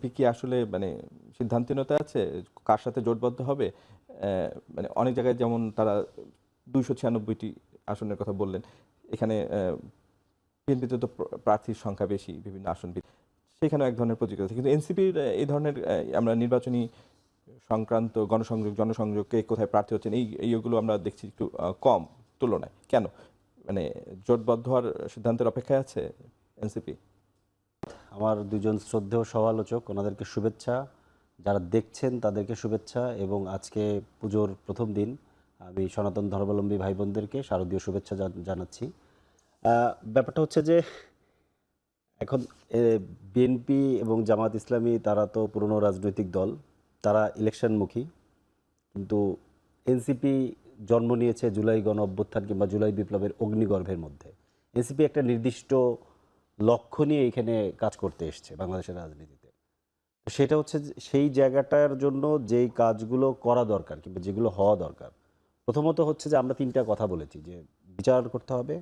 NCP কি আসলে মানে সিদ্ধান্তহীনতা আছে কার সাথে জোটবদ্ধ হবে? মানে অনেক জায়গায় যেমন তারা ২৯৬টি আসনের কথা বললেন। এখানে বিএনপিতে তো প্রার্থীর সংখ্যা বেশি, বিভিন্ন আসন সেখানেও এক ধরনের প্রতিক্রিয়া আছে। কিন্তু এনসিপির এই ধরনের আমরা নির্বাচনী সংক্রান্ত জনসংযোগ কে কোথায় প্রার্থী হচ্ছেন এইগুলো আমরা দেখছি একটু কম তুলনায়। কেন? মানে জোটবদ্ধ হওয়ার সিদ্ধান্তের অপেক্ষায় আছে এনসিপি? আমার দুজন শ্রদ্ধেয় সমালোচক, ওনাদেরকে শুভেচ্ছা। যারা দেখছেন তাদেরকে শুভেচ্ছা, এবং আজকে পুজোর প্রথম দিন আমি সনাতন ধর্মাবলম্বী ভাই বোনদেরকে শারদীয় শুভেচ্ছা জানাচ্ছি। ব্যাপারটা হচ্ছে যে এখন বিএনপি এবং জামাত ইসলামী তারা তো পুরনো রাজনৈতিক দল, তারা ইলেকশনমুখী। কিন্তু এনসিপি জন্ম নিয়েছে জুলাই গণ অভ্যুত্থান কিংবা জুলাই বিপ্লবের অগ্নিগর্ভের মধ্যে। এনসিপি একটা নির্দিষ্ট লক্ষ্য নিয়ে এখানে কাজ করতে এসছে বাংলাদেশের রাজনীতিতে। সেটা হচ্ছে সেই জায়গাটার জন্য যেই কাজগুলো করা দরকার কিংবা যেগুলো হওয়া দরকার, প্রথমত হচ্ছে যে আমরা তিনটা কথা বলেছি যে বিচার করতে হবে,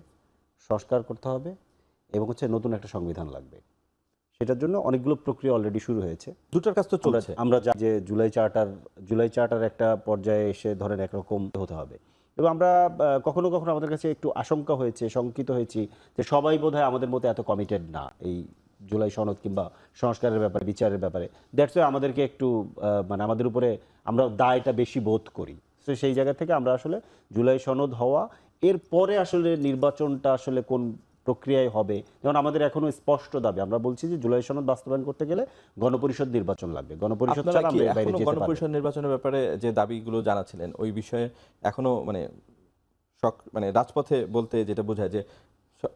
সংস্কার করতে হবে, এবং হচ্ছে নতুন একটা সংবিধান লাগবে। সেটার জন্য অনেকগুলো প্রক্রিয়া অলরেডি শুরু হয়েছে। দুটোর কাজ তো চলছে। আমরা জানি যে জুলাই চার্টার একটা পর্যায়ে এসে ধরেন একরকম হতে হবে, এবং আমরা কখনো কখনো আমাদের কাছে একটু আশঙ্কা হয়েছে, শঙ্কিত হয়েছি যে সবাই বোধহয় আমাদের মতো এত কমিটেড না এই জুলাই সনদ কিংবা সংস্কারের ব্যাপারে, বিচারের ব্যাপারে। দ্যাটস ওয়াই আমাদেরকে একটু মানে আমাদের উপরে আমরা দায়টা বেশি বোধ করি। তো সেই জায়গা থেকে আমরা আসলে জুলাই সনদ হওয়া, এরপরে আসলে নির্বাচনটা আসলে কোন প্রক্রিয়ায় হবে, যেমন আমাদের এখনো স্পষ্ট দাবি, আমরা বলছি যে জুলাই সনদ বাস্তবায়ন করতে গেলে গণপরিষদ নির্বাচন লাগবে। গণপরিষদ ছাড়া আমরা এর বাইরে যেতে পারবো না। গণপরিষদ নির্বাচনের ব্যাপারে যে দাবিগুলো জানাচ্ছিলেন ওই বিষয়ে এখনো মানে মানে রাজপথে বলতে যেটা বোঝায় যে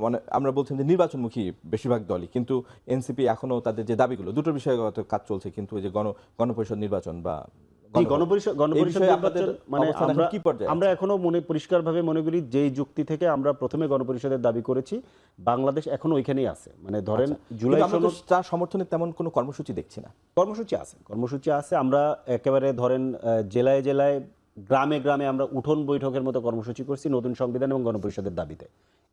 মানে আমরা বলছিলাম যে নির্বাচনমুখী বেশিরভাগ দলই, কিন্তু এনসিপি এখনো তাদের যে দাবিগুলো দুটোর বিষয়গত কাজ চলছে, কিন্তু ওই যে গণপরিষদ নির্বাচন বা গণপরিষদ নির্বাচন মানে আমরা এখনো পরিষ্কারভাবে মনে করি যেই যুক্তি থেকে আমরা প্রথমে গণপরিষদের দাবি করেছি, বাংলাদেশ এখনো ওইখানেই আছে। মানে ধরেন জুলাই সনদ তার সমর্থনে তেমন কোনো কর্মসূচি দেখছি না। কর্মসূচি আছে। আমরা একেবারে ধরেন জেলায় জেলায়, গ্রামে গ্রামে আমরা উঠোন বৈঠকের মতো কর্মসূচি করছি নতুন সংবিধান এবং গণপরিষদের দাবিতে।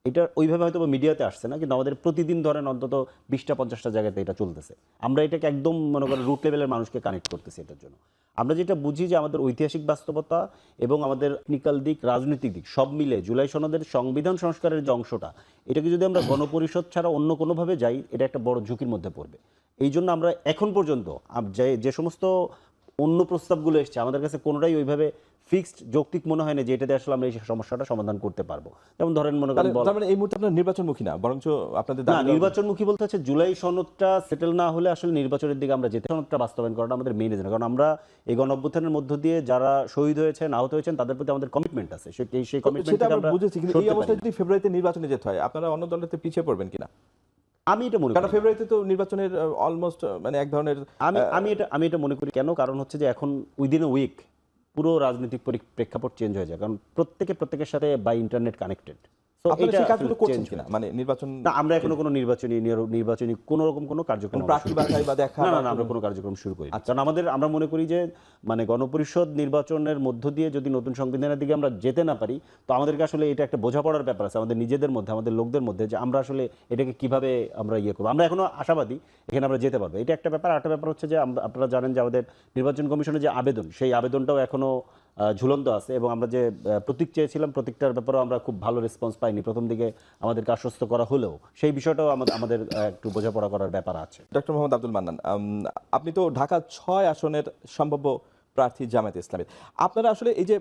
এটা ওইভাবে হয়তো মিডিয়াতে আসছে না, কিন্তু আমাদের প্রতিদিন ধরেন অন্তত 20টা-50টা জায়গাতে এটা চলতেছে। আমরা এটাকে একদম মনে করেন রুট লেভেলের মানুষকে কানেক্ট করতেছি। এটার জন্য আমরা যেটা বুঝি যে আমাদের ঐতিহাসিক বাস্তবতা এবং আমাদের টেকনিক্যাল দিক, রাজনৈতিক দিক সব মিলে জুলাই সনদের সংবিধান সংস্কারের যে অংশটা, এটাকে যদি আমরা গণপরিষদ ছাড়া অন্য কোনোভাবে যাই, এটা একটা বড় ঝুঁকির মধ্যে পড়বে। এই জন্য আমরা এখন পর্যন্ত যে সমস্ত অন্য প্রস্তাবগুলো এসছে, আমাদের কাছে কোনোটাই ওইভাবে ফিক্সড যৌক্তিক মনে হয় না যে এটাতে আসলে আমরা এই সমস্যাটা সমাধান করতে পারবো। যেমন ধরেন মনে করেন এই মুহূর্তে আপনার নির্বাচনমুখী না, বরঞ্চ আপনাদের নির্বাচনমুখী বলতে হচ্ছে জুলাই সনদটা সেটেল না হলে আসলে নির্বাচনের দিকে আমরা যেতে, সনদটা বাস্তবায়ন করাটা আমাদের মেইন এজেন্ডা। কারণ আমরা এই গণ অভ্যুত্থানের মধ্য দিয়ে যারা শহীদ হয়েছেন, আহত হয়েছেন, তাদের প্রতি আমাদের কমিটমেন্ট আছে। সেই কমিটমেন্ট আমরা বুঝেছি। কিন্তু এই অবস্থায় যদি ফেব্রুয়ারিতে নির্বাচনে যেতে হয়, আপনারা অন্য দলের পিছিয়ে পড়বেন কিনা? আমি এটা মনে করি, কারণ ফেব্রুয়ারিতে তো নির্বাচনের অলমোস্ট মানে এক ধরনের আমি এটা মনে করি। কেন? কারণ হচ্ছে যে এখন উইদিন এ উইক পুরো রাজনৈতিক প্রেক্ষাপট চেঞ্জ হয়ে যায়, কারণ প্রত্যেকের সাথে বাই ইন্টারনেট কানেক্টেড। মানে নির্বাচন না, আমরা এখনো কোনো নির্বাচনী কোনো রকম কোনো কার্যক্রম আমরা কোনো কার্যক্রম শুরু করি। কারণ আমরা মনে করি যে মানে গণপরিষদ নির্বাচনের মধ্য দিয়ে যদি নতুন সংবিধানের দিকে আমরা যেতে না পারি, তো আমাদেরকে আসলে এটা একটা বোঝাপড়ার ব্যাপার আছে আমাদের নিজেদের মধ্যে, আমাদের লোকদের মধ্যে, যে আমরা আসলে এটাকে কিভাবে আমরা করবো। আমরা এখনো আশাবাদী এখানে আমরা যেতে পারবো, এটা একটা ব্যাপার। আরেকটা ব্যাপার হচ্ছে যে আপনারা জানেন যে আমাদের নির্বাচন কমিশনের যে আবেদন, সেই আবেদনটাও এখনো ঝুলন্ত আছে, এবং আমরা যে প্রতীক চেয়েছিলাম, প্রতীকটার ব্যাপারেও আমরা খুব ভালো রেসপন্স পাইনি। প্রথম দিকে আমাদেরকে আশ্বস্ত করা হলেও সেই বিষয়টাও আমাদের একটু বোঝাপড়া করার ব্যাপার আছে। ডক্টর মোহাম্মদ আব্দুল মান্নান, আপনি তো ঢাকা 6 আসনের সম্ভাব্য প্রার্থী জামায়াতে ইসলামী। আপনারা আসলে এই যে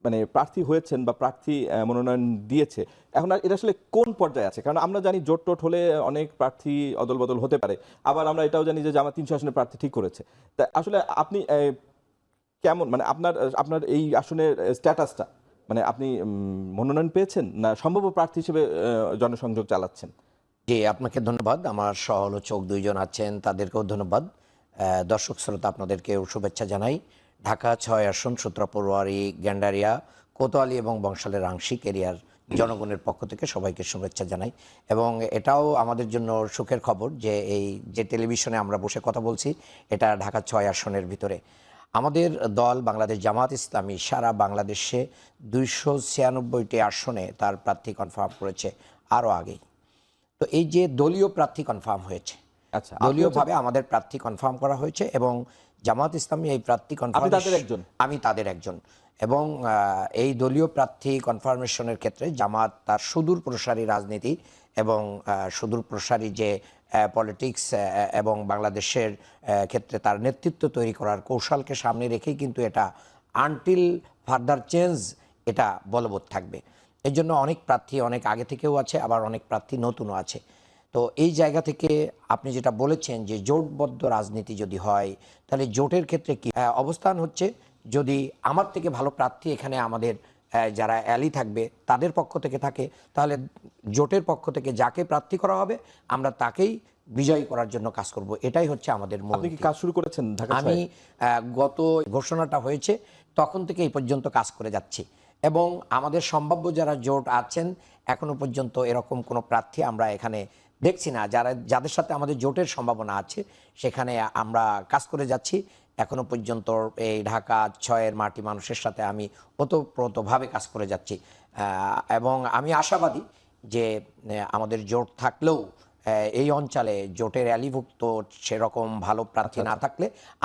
মানে প্রার্থী হয়েছেন বা প্রার্থী মনোনয়ন দিয়েছে, এখন এটা আসলে কোন পর্যায়ে আছে? কারণ আমরা জানি জোট টোট হলে অনেক প্রার্থী অদল বদল হতে পারে, আবার আমরা এটাও জানি যে জামাত 300 আসনের প্রার্থী ঠিক করেছে। তা আসলে আপনি কেমন, মানে আপনার এই আসনের স্ট্যাটাসটা, মানে আপনি মনোনয়ন পেয়েছেন না সম্ভাব্য প্রার্থী হিসেবে জনসংযোগ চালাচ্ছেন? জি, আপনাকে ধন্যবাদ। আমার সহ-আলোচক দুইজন আছেন, তাদেরকেও ধন্যবাদ। দর্শক শ্রোতা আপনাদেরকেও শুভেচ্ছা জানাই। ঢাকা 6 আসন, সূত্রাপুরবাড়ি, গ্যান্ডারিয়া, কোতোয়ালি এবং বংশালের আংশিক এরিয়ার জনগণের পক্ষ থেকে সবাইকে শুভেচ্ছা জানাই। এবং এটাও আমাদের জন্য সুখের খবর যে এই যে টেলিভিশনে আমরা বসে কথা বলছি, এটা ঢাকা 6 আসনের ভিতরে। আমাদের দল বাংলাদেশ জামাত ইসলামী সারা বাংলাদেশে 296টি আসনে তার প্রার্থী কনফার্ম করেছে আরও আগেই। তো এই যে দলীয় প্রার্থী কনফার্ম হয়েছে, আচ্ছা, আপনি দলীয়ভাবে আমাদের প্রার্থী কনফার্ম করা হয়েছে এবং জামাত ইসলামী এই প্রার্থী আপনি তাদের একজন? আমি তাদের একজন এবং এই দলীয় প্রার্থী কনফার্মেশনের ক্ষেত্রে জামাত তার সুদূর প্রসারী রাজনীতি এবং সুদূর প্রসারী যে পলিটিক্স এবং বাংলাদেশের ক্ষেত্রে তার নেতৃত্ব তৈরি করার কৌশলকে সামনে রেখেই কিন্তু এটা আনটিল ফার্দার চেঞ্জ এটা বলবৎ থাকবে। এর জন্য অনেক প্রার্থী অনেক আগে থেকেও আছে, আবার অনেক প্রার্থী নতুনও আছে। তো এই জায়গা থেকে আপনি যেটা বলেছেন যে জোটবদ্ধ রাজনীতি যদি হয় তাহলে জোটের ক্ষেত্রে কি অবস্থান হচ্ছে, যদি আমার থেকে ভালো প্রার্থী এখানে আমাদের যারা অ্যালি থাকবে তাদের পক্ষ থেকে থাকে, তাহলে জোটের পক্ষ থেকে যাকে প্রার্থী করা হবে আমরা তাকেই বিজয়ী করার জন্য কাজ করব। এটাই হচ্ছে আমাদের মূল আপনি কি নীতি। কাজ শুরু করেছেন ঢাকা আমি 6? গত ঘোষণাটা হয়েছে তখন থেকে এই পর্যন্ত কাজ করে যাচ্ছি এবং আমাদের সম্ভাব্য যারা জোট আছেন এখনো পর্যন্ত এরকম কোনো প্রার্থী আমরা এখানে দেখছি না, যাদের সাথে আমাদের জোটের সম্ভাবনা আছে সেখানে আমরা কাজ করে যাচ্ছি। এখনো পর্যন্ত এই ঢাকা 6-এর মাটি মানুষের সাথে আমি ওতপ্রোতভাবে কাজ করে যাচ্ছি এবং আমি আশাবাদী যে আমাদের জোট থাকলেও এই অঞ্চলে জোটের অ্যালিভুক্ত সেরকম ভালো প্রার্থী না থাকলে